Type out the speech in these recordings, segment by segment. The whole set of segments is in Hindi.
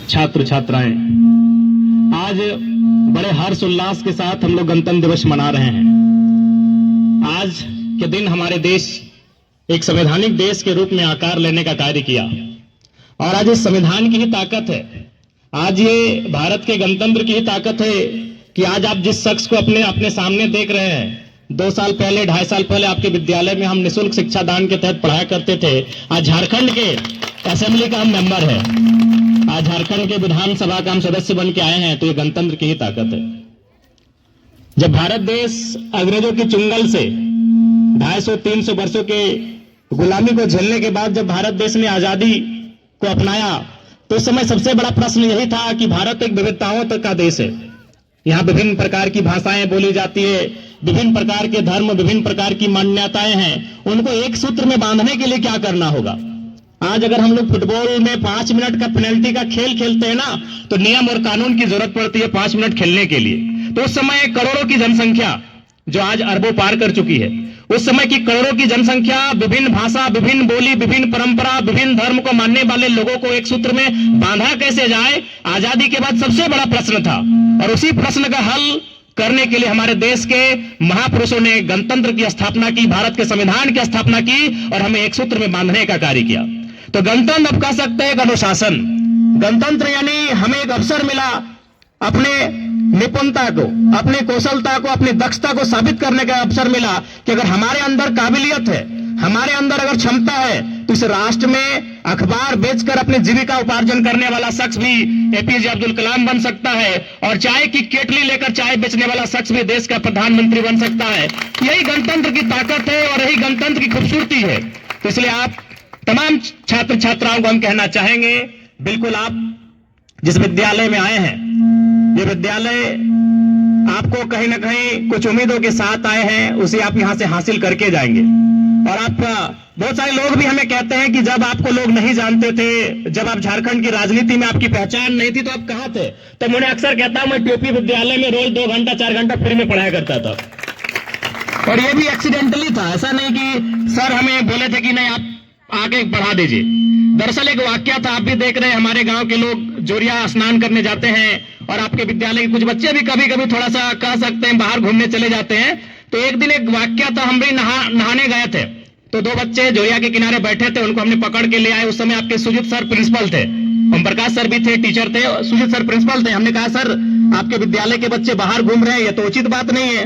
छात्र छात्राएं, आज बड़े हर्ष उल्लास के साथ हम लोग गणतंत्र दिवस मना रहे हैं। आज के दिन हमारे देश एक संवैधानिक देश के रूप में आकार लेने का कार्य किया और आज इस संविधान की ही ताकत है, आज ये भारत के गणतंत्र की ही ताकत है कि आज आप जिस शख्स को अपने सामने देख रहे हैं, 2 साल पहले 2.5 साल पहले आपके विद्यालय में हम निःशुल्क शिक्षा दान के तहत पढ़ाया करते थे। आज झारखंड के असेंबली का हम मेंबर है, आज झारखंड के विधानसभा का हम सदस्य बन के आए हैं, तो ये गणतंत्र की ही ताकत है। जब भारत देश अंग्रेजों की चुंगल से 250-300 वर्षों के गुलामी को झेलने के बाद जब भारत देश ने आजादी को अपनाया, तो उस समय सबसे बड़ा प्रश्न यही था कि भारत एक विविधताओं का देश है। यहाँ विभिन्न प्रकार की भाषाएं बोली जाती है, विभिन्न प्रकार के धर्म, विभिन्न प्रकार की मान्यताएं हैं। उनको एक सूत्र में बांधने के लिए क्या करना होगा? आज अगर हम लोग फुटबॉल में 5 मिनट का पेनल्टी का खेल खेलते हैं ना, तो नियम और कानून की जरूरत पड़ती है 5 मिनट खेलने के लिए। तो उस समय करोड़ों की जनसंख्या जो आज अरबों पार कर चुकी है, उस समय की करोड़ों की जनसंख्या, विभिन्न भाषा, विभिन्न बोली, विभिन्न परंपरा, विभिन्न धर्म को मानने वाले लोगों को एक सूत्र में बांधा कैसे जाए, आजादी के बाद सबसे बड़ा प्रश्न था। और उसी प्रश्न का हल करने के लिए हमारे देश के महापुरुषों ने गणतंत्र की स्थापना की, भारत के संविधान की स्थापना की और हमें एक सूत्र में बांधने का कार्य किया। तो गणतंत्र अब कह सकते हैं एक अनुशासन। गणतंत्र यानी हमें एक अवसर मिला अपने निपुणता को, अपनी कौशलता को, अपनी दक्षता को साबित करने का अवसर मिला कि अगर हमारे अंदर काबिलियत है, हमारे अंदर अगर क्षमता है, तो इस राष्ट्र में अखबार बेचकर अपनी जीविका उपार्जन करने वाला शख्स भी एपीजे अब्दुल कलाम बन सकता है और चाय की केटली लेकर चाय बेचने वाला शख्स भी देश का प्रधानमंत्री बन सकता है। यही गणतंत्र की ताकत है और यही गणतंत्र की खूबसूरती है। तो इसलिए आप तमाम छात्र छात्राओं को हम कहना चाहेंगे, बिल्कुल आप जिस विद्यालय में आए हैं, ये विद्यालय आपको कहीं ना कहीं कुछ उम्मीदों के साथ आए हैं, उसे आप यहां से हासिल करके जाएंगे। और आप बहुत सारे लोग भी हमें कहते हैं कि जब आपको लोग नहीं जानते थे, जब आप झारखंड की राजनीति में आपकी पहचान नहीं थी, तो आप कहां थे? तो मैं अक्सर कहता हूं, मैं टीओपी विद्यालय में रोज 2 घंटा 4 घंटा फ्री में पढ़ाया करता था। और ये भी एक्सीडेंटली था, ऐसा नहीं कि सर हमें बोले थे कि नहीं आप आके पढ़ा दीजिए। दरअसल एक वाक्या था, आप भी देख रहे हैं, हमारे गांव के लोग जोरिया स्नान करने जाते हैं और आपके विद्यालय के कुछ बच्चे भी कभी कभी थोड़ा सा कह सकते हैं बाहर घूमने चले जाते हैं। तो एक दिन एक वाक्या था, हम भी नहाने गए थे, तो 2 बच्चे जोरिया के किनारे बैठे थे, उनको हमने पकड़ के ले आए। उस समय आपके सुजीत सर प्रिंसिपल थे, ओम प्रकाश सर भी थे, टीचर थे, सुजीत सर प्रिंसिपल थे। हमने कहा सर आपके विद्यालय के बच्चे बाहर घूम रहे हैं, ये तो उचित बात नहीं है।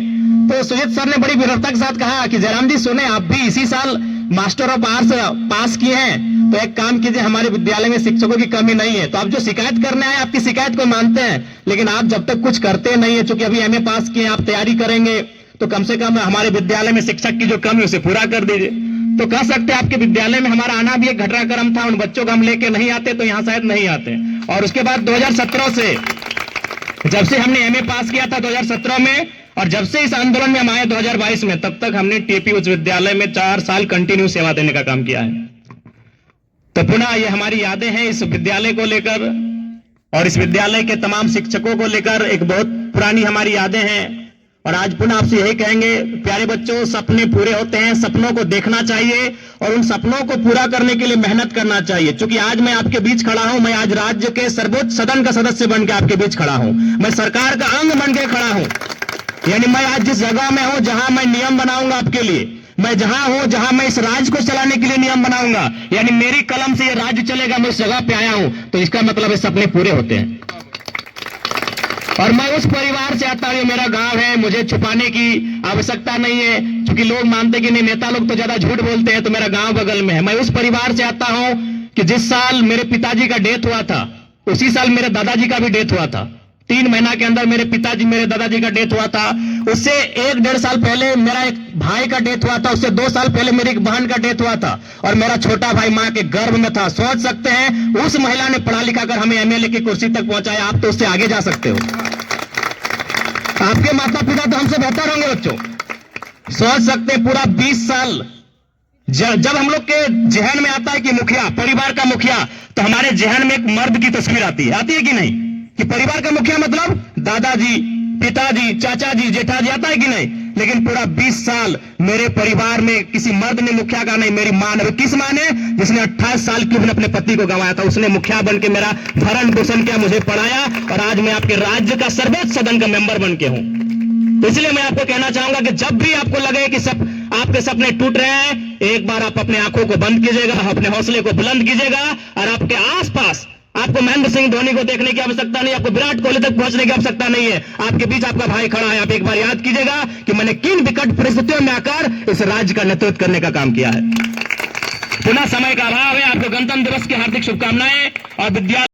तो सुजीत सर ने बड़ी विनम्रता के साथ कहा कि जयराम जी सुने, आप भी इसी साल मास्टर ऑफ आर्ट्स पास किए हैं, तो एक काम कीजिए, हमारे विद्यालय में शिक्षकों की कमी नहीं है। तो आप जो शिकायत करने आए, आपकी शिकायत को मानते हैं, लेकिन आप जब तक कुछ करते नहीं है, चूंकि अभी एमए पास किए, आप तैयारी करेंगे, तो कम से कम हमारे विद्यालय में शिक्षक की जो कमी है उसे पूरा कर दीजिए। तो कह सकते हैं आपके विद्यालय में हमारा आना भी एक घटनाक्रम था, उन बच्चों को हम लेके नहीं आते तो यहाँ शायद नहीं आते। और उसके बाद 2017 से, जब से हमने एमए पास किया था 2017 में, और जब से इस आंदोलन में हम आए 2022 में, तब तक हमने टीपी उच्च विद्यालय में 4 साल कंटिन्यू सेवा देने का काम किया है। तो पुनः ये हमारी यादें हैं इस विद्यालय को लेकर और इस विद्यालय के तमाम शिक्षकों को लेकर, एक बहुत पुरानी हमारी यादें हैं। और आज पुनः आपसे यही कहेंगे, प्यारे बच्चों, सपने पूरे होते हैं, सपनों को देखना चाहिए और उन सपनों को पूरा करने के लिए मेहनत करना चाहिए। क्योंकि आज मैं आपके बीच खड़ा हूं, मैं आज राज्य के सर्वोच्च सदन का सदस्य बन के आपके बीच खड़ा हूं, मैं सरकार का अंग बन के खड़ा हूं। यानी मैं आज जिस जगह में हूं, जहां मैं नियम बनाऊंगा आपके लिए, मैं जहां हूं, जहां मैं इस राज्य को चलाने के लिए नियम बनाऊंगा, यानी मेरी कलम से ये राज्य चलेगा, मैं इस जगह पे आया हूं, तो इसका मतलब है सपने पूरे होते हैं। और मैं उस परिवार से आता हूं, मेरा गांव है, मुझे छुपाने की आवश्यकता नहीं है, क्योंकि लोग मानते कि नहीं, नेता लोग तो ज्यादा झूठ बोलते हैं, तो मेरा गांव बगल में है। मैं उस परिवार से आता हूं कि जिस साल मेरे पिताजी का डेथ हुआ था, उसी साल मेरे दादाजी का भी डेथ हुआ था। 3 महीना के अंदर मेरे दादाजी का डेथ हुआ था। उससे 1-1.5 साल पहले मेरा एक भाई का डेथ हुआ था, उससे 2 साल पहले मेरी एक बहन का डेथ हुआ था, और मेरा छोटा भाई मां के गर्भ में था। सोच सकते हैं, उस महिला ने पढ़ा लिखा कर हमें एमएलए की कुर्सी तक पहुंचाया। आप तो उससे आगे जा सकते हो, आपके माता पिता तो हमसे बेहतर होंगे बच्चों। सोच सकते हैं, पूरा 20 साल जब हम लोग के जहन में आता है कि मुखिया, परिवार का मुखिया, तो हमारे जहन में एक मर्द की तस्वीर आती है कि नहीं? कि परिवार का मुखिया मतलब दादाजी, पिताजी, चाचा जी, जेठा जी, आता है कि नहीं? लेकिन पूरा 20 साल मेरे परिवार में किसी मर्द ने मुखिया का नहीं, मेरी मां ने। किस मां ने? जिसने 28 साल की उम्र में अपने पति को गंवाया था, उसने मुखिया बन के मेरा भरण पोषण किया, मुझे पढ़ाया, और आज मैं आपके राज्य का सर्वोच्च सदन का मेंबर बन के हूं। तो इसलिए मैं आपको कहना चाहूंगा कि जब भी आपको लगे कि सब आपके सपने टूट रहे हैं, एक बार आप अपने आंखों को बंद कीजिएगा, अपने हौसले को बुलंद कीजिएगा, और आपके आसपास आपको महेंद्र सिंह धोनी को देखने की आवश्यकता नहीं, आपको विराट कोहली तक पहुंचने की आवश्यकता नहीं है। आपके बीच आपका भाई खड़ा है। आप एक बार याद कीजिएगा कि मैंने किन विकट परिस्थितियों में आकर इस राज्य का नेतृत्व करने का काम किया है। पुनः समय का अभाव है। आपको गणतंत्र दिवस की हार्दिक शुभकामनाएं और विद्यालय